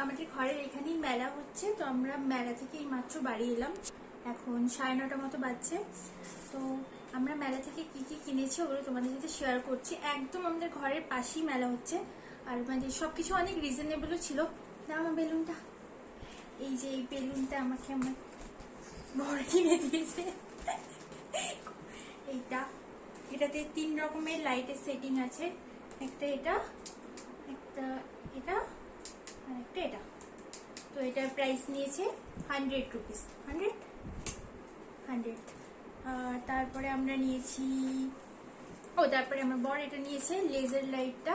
আমাদের ঘরের এখানেই মেলা হচ্ছে, তো আমরা মেলা থেকে এই মাত্র বাড়ি এলাম। এখন 9:30 মতো বাজছে। তো আমরা মেলা থেকে কি কি কিনেছি ওগুলো তোমাদের সাথে শেয়ার করছি। একদম আমাদের ঘরের পাশেই মেলা হচ্ছে, আর মানে সবকিছু অনেক রিজনেবলও ছিল। না আমার বেলুনটা, এই যে এই বেলুনটা আমাকে আমার বর কিনে দিয়েছে। এটাতে 3 রকমের লাইটের সেটিং আছে, একটা এটা, একটা এটা, আর একটা এটা। তো এটার প্রাইস নিয়েছে 100 রুপিস। 100। আর তারপরে আমরা নিয়েছি, তারপরে আমার বর এটা নিয়েছে লেজার লাইটটা,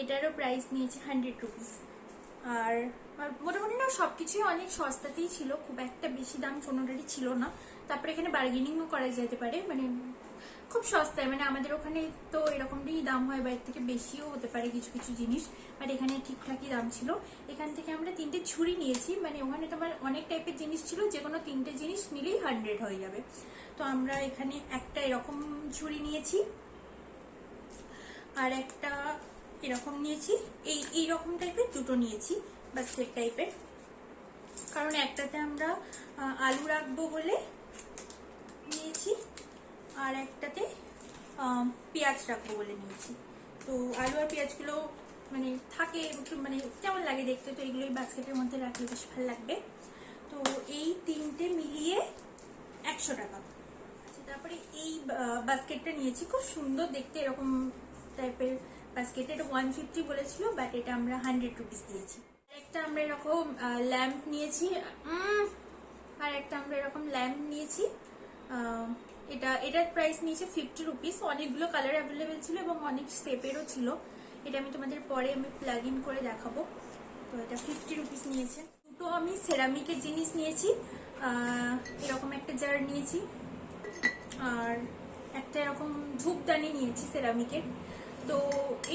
এটারও প্রাইস নিয়েছে 100 রুপিস। আর মোটামুটি না সবকিছুই অনেক সস্তাতেই ছিল, খুব একটা বেশি দাম কোনোটারই ছিল না। তারপরে এখানে বার্গেনিংও করা যেতে পারে, মানে খুব সস্তায়, মানে আমাদের ওখানে তো এরকমই দাম হয়, বাইরে থেকে বেশিও হতে পারে কিছু কিছু জিনিস, বাট এখানে ঠিকঠাকই দাম ছিল। এখান থেকে আমরা 3টে ছুরি নিয়েছি, মানে ওখানে তোমার অনেক টাইপের জিনিস ছিল, যে কোনো 3টে জিনিস নিলেই 100 হয়ে যাবে। তো আমরা এখানে একটা এরকম ছুরি নিয়েছি, আর একটা এরকম নিয়েছি, এই রকম টাইপের দুটো নিয়েছি, বাস্কেট টাইপের, কারণ একটাতে আমরা আলু রাখবো বলে নিয়েছি, আর একটাতে পেঁয়াজ রাখবো বলে নিয়েছি। তো আলু আর পেঁয়াজগুলো মানে থাকে একটু, মানে কেমন লাগে দেখতে, তো এগুলো এই বাস্কেটের মধ্যে রাখলে বেশ ভালো লাগবে। তো এই 3টে মিলিয়ে 100 টাকা। আচ্ছা, তারপরে এই বাস্কেটটা নিয়েছি, খুব সুন্দর দেখতে, এরকম টাইপের বাস্কেট। এটা 150 বলেছিল, বাট এটা আমরা 100 রুপিস দিয়েছি। একটা আমরা এরকম ল্যাম্প নিয়েছি, এটার প্রাইস নিয়েছে 50 রুপিস। অনেকগুলো কালার অ্যাভেলেবেল ছিল এবং অনেক শেপেরও ছিল। এটা আমি তোমাদের পরে প্লাগ ইন করে দেখাবো। তো এটা 50 রুপিস নিয়েছে। দুটো আমি সেরামিকের জিনিস নিয়েছি, এরকম একটা জার নিয়েছি, আর একটা এরকম ধূপদানি নিয়েছি সেরামিকের। তো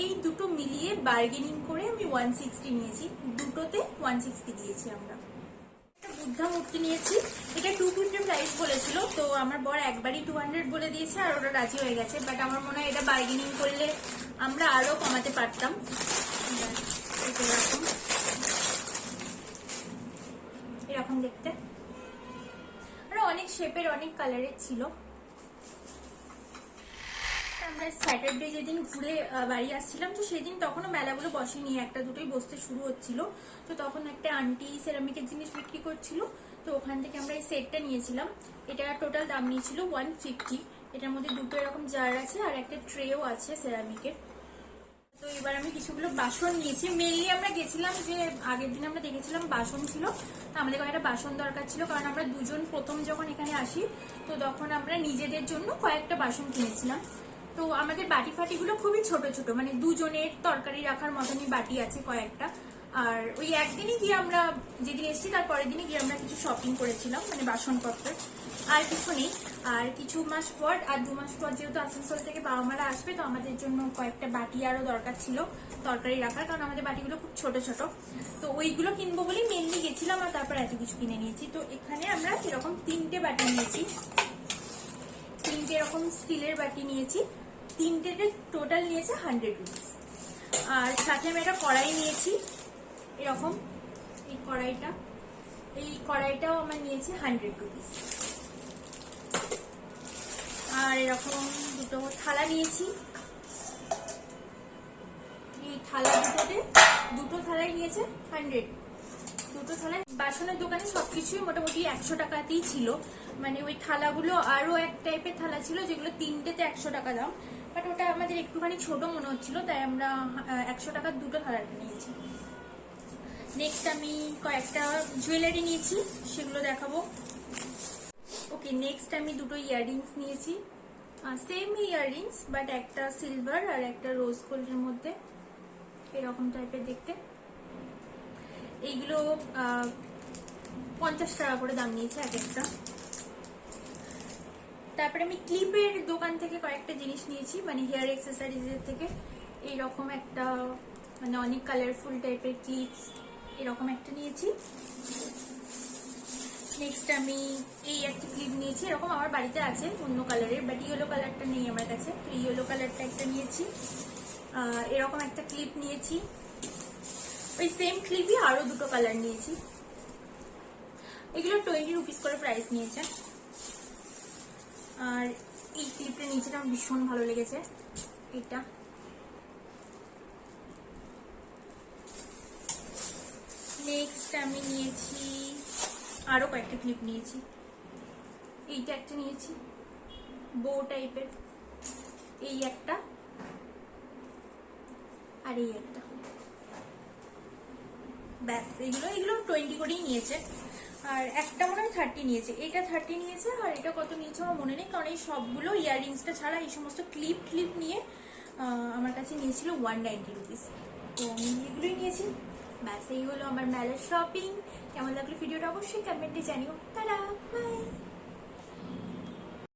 এই দুটো মিলিয়ে বার্গেনিং করে আমি 160 নিয়েছি, দুটোতে 160 দিয়েছি আমরা। বুদ্ধা মূর্তি নিয়েছি, এটা 250 প্রাইস বলেছিল, তো আমার বর একবারই 200 বলে দিয়েছে আর ওটা রাজি হয়ে গেছে। বাট আমার মনে হয় এটা বার্গেনিং করলে আমরা আরো কমাতে পারতাম। এরকম দেখতে, আর অনেক শেপের অনেক কালারের ছিল। আমরা স্যাটারডে যেদিন ঘুরে বাড়ি আসছিলাম, তো সেদিন তখনও মেলাগুলো বসেনি, একটা দুটোই বসতে শুরু হচ্ছিল। তো তখন একটা আন্টি সেরামিকের জিনিস বিক্রি করছিল, তো ওখান থেকে আমরা এই সেটটা নিয়েছিলাম। এটা টোটাল দাম নিয়েছিল 150। এটার মধ্যে দুটো এরকম জার আছে আর একটা ট্রেও আছে সেরামিকের। তো এবার আমি কিছুগুলো বাসন নিয়েছি। মেনলি আমরা গেছিলাম যে আগের দিন আমরা দেখেছিলাম বাসন ছিল, তো আমাদের কয়েকটা বাসন দরকার ছিল, কারণ আমরা দুজন প্রথম যখন এখানে আসি, তো তখন আমরা নিজেদের জন্য কয়েকটা বাসন কিনেছিলাম। তো আমাদের বাটি ফাটিগুলো খুবই ছোট ছোট, মানে দুজনের তরকারি রাখার মতনই বাটি আছে কয়েকটা। আর ওই একদিনই গিয়ে আমরা, যেদিন এসেছি তার পরের দিনই গিয়ে আমরা কিছু শপিং করেছিলাম, মানে বাসনপত্র, আর কিছু নেই। আর কিছু মাস পর, আর 2 মাস পর যেহেতু আসানসোল থেকে বাবা মারা আসবে, তো আমাদের জন্য কয়েকটা বাটি আরো দরকার ছিল তরকারি রাখার, কারণ আমাদের বাটিগুলো খুব ছোট ছোট। তো ওইগুলো কিনবো বলেই মেনলি গেছিলাম, আর তারপর এত কিছু কিনে নিয়েছি। তো এখানে আমরা এরকম 3টে বাটি নিয়েছি, 3টে এরকম স্টিলের বাটি নিয়েছি, 3টে টোটাল নিয়েছে 100 রুপিস। আর সাথে আমি একটা কড়াই নিয়েছি, এরকম এই কড়াইটাও আমার নিয়েছে 100 রুপিস। আর এরকম দুটো থালা নিয়েছি, এই থালা দুটো থালাই নিয়েছে 100। দুটো থালায় বাসনের দোকানে সবকিছুই মোটামুটি 100 টাকাতেই ছিল, মানে ওই থালাগুলো আরো এক টাইপের থালা ছিল যেগুলো 3টেতে 100 টাকা দাম, বাট ওটা আমাদের একটুখানি ছোট মনে হচ্ছিল, তাই আমরা 100 টাকার দুটো থালাটা নিয়েছি। নেক্সট আমি কয়েকটা জুয়েলারি নিয়েছি, সেগুলো দেখাবো। ওকে, নেক্সট আমি দুটো ইয়াররিংস নিয়েছি, সেম ইয়াররিংস, বাট একটা সিলভার আর একটা রোজ গোল্ডের মধ্যে, এরকম টাইপের দেখতে। এইগুলো 50 টাকা করে দাম নিয়েছে এক একটা। তারপরে আমি ক্লিপের দোকান থেকে কয়েকটা জিনিস নিয়েছি, মানে হেয়ার অ্যাক্সেসরিজের থেকে। এইরকম একটা, মানে অনেক কালারফুল টাইপের ক্লিপস, এরকম একটা নিয়েছি। নেক্সট আমি এই একটা ক্লিপ নিয়েছি, এরকম আমার বাড়িতে আছে অন্য কালারের, বাট ইয়েলো কালারটা নেই আমার কাছে, তো ইয়েলো কালারটা একটা নিয়েছি। এরকম একটা ক্লিপ নিয়েছি। ওই সেম ক্লিপই আরো দুটো কালার নিয়েছি। এগুলো 20 রুপিস করে প্রাইস নিয়েছে। আর এই ক্লিপটা নিচেটা আমার ভীষণ ভালো লেগেছে, এটা। নেক্সট আমি নিয়েছি আরো কয়েকটা ক্লিপ নিয়েছি। এইটা একটা নিয়েছি বো টাইপের, এই একটা আর এই একটা, ব্যাস। এগুলো 20 করেই নিয়েছে। আর একটা মনে হয় 30 নিয়েছে, এটা 30 নিয়েছে। আর এটা কত নিয়েছে আমার মনে নেই, কারণ এই সবগুলো ইয়াররিংসটা ছাড়া এই সমস্ত ক্লিপ নিয়ে আমার কাছে নিয়েছিল 190 রুপিস। তো আমি এগুলোই নিয়েছি। ব্যাস, এই হলো আমার মেলার শপিং। কেমন লাগলো ভিডিওটা অবশ্যই কমেন্টে জানিও। Tata, by.